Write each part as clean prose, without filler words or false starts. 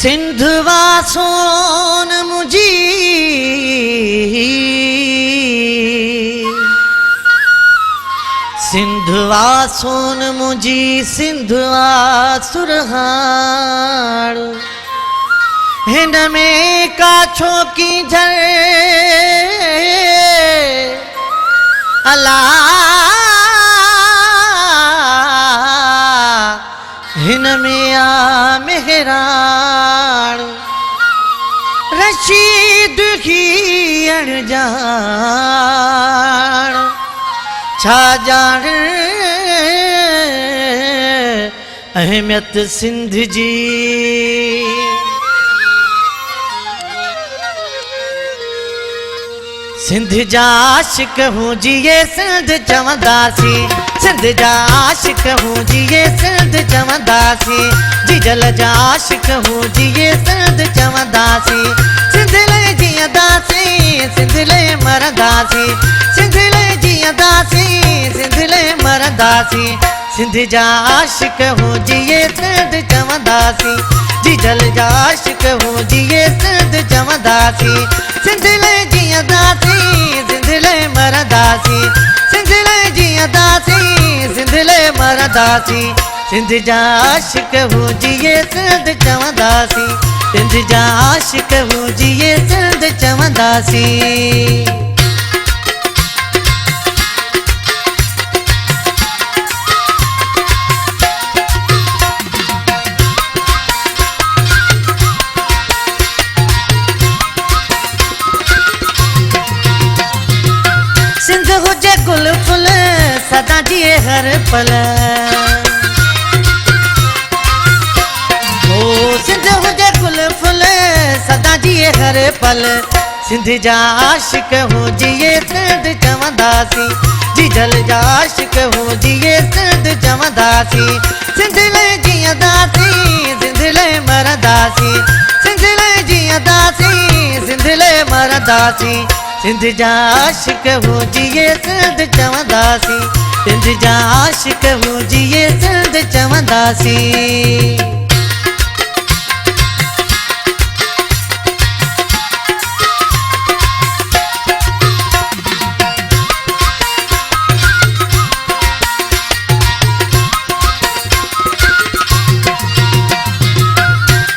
सिंधवा सोन मुझी सिंधवा सोन मुझी सिंधवा सुरहाड़ हिन में काछो की झर अला हिन में आ मेहरान रशीद की अणजान छा जान अहमियत सिंध जी सिंध जा आशिक हूँ जिए सिंध चवंदासी सिंध जा आशिक हूँ जिए सिंध चवंदासी जिजल जा आशिक हूँ जिए सिंध चवंदासी सिंध ले जीअंदासी सिंध ले मरंदासी सिंध ले जीअंदासी सिंध ले मरंदासी सिंध जा आशिक हूँ जिए सिंध चवंदासी जिजल जा आशिक हूँ जिए सिंध चवंदासी सिंध ले जीअंदासी सिंध ले मरंदासी सिंध ले जीअंदासी सिंध ले मरंदासी सिंध जा आशिक हूँ जिए सिंध चवंदासी सिंध जा आशिक हूँ जिए सिंध चवंदासी सिंध हुजे गुल फुल सदा जिए हर पल ओ सिंध हुजे गुल फुल सदा जिए हर पल सिंध जा आशिक हूँ जिए सिंध चवंदासी जिजल जा आशिक हूँ जिए सिंध चवंदासी सिंध ले जीअंदासी सिंध ले मरंदासी सिंध ले जीअंदासी सिंध ले मरंदासी सिंध जा आशिक हूँ जिए सिंध चवंदासी सिंध जा आशिक हूँ जिए सिंध चवंदासी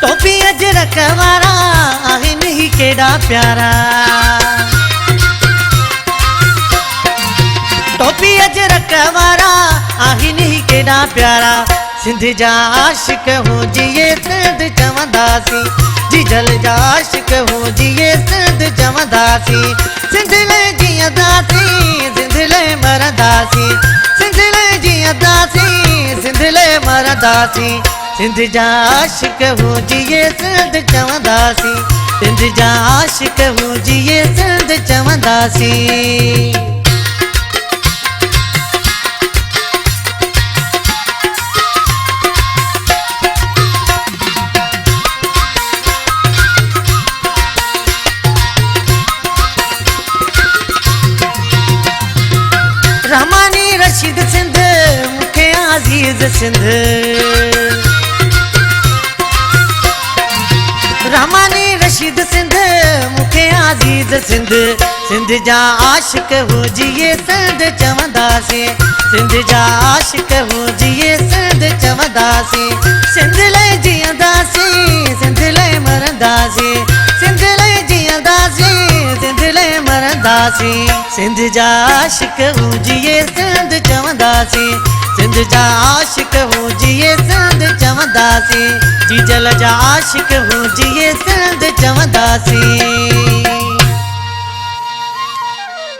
टोपी अजरक वारा आहिनि ही केड़ा प्यारा टोपी अजरक वारा आहिनि ही केड़ा प्यारा सिंध जा आशिक हूँ जिए सिंध चवंदासी जिजल जा आशिक हूँ जिए सिंध चवंदासी सिंध ले जीअंदासी सिंध ले मरंदासी सिंध ले जीअंदासी सिंध ले मरंदासी सिंध जा आशिक हूँ जिए सिंध चवंदासी सिंध जा आशिक हूँ जिए सिंध चवंदासी रहमानी रशीद सिंध मुखे अजीज सिंध रहमानी रशीद सिंध मुखे अजीज सिंध सिंध जा आशिक हूँ जिए सिंध चवंदासी सिंध जा आशिक हूँ जिए सिंध चवंदासी सिंध ले जीअंदासी सिंध ले मरंदासी सिंध ले जीअंदासी सिंध ले मरंदासी सिंध जा आशिक हूँ जिए सिंध चवंदासी सिंध जा आशिक हूँ जिए सिंध चवंदासी जिजल जा आशिक हूँ जिए सिंध चवंदासी।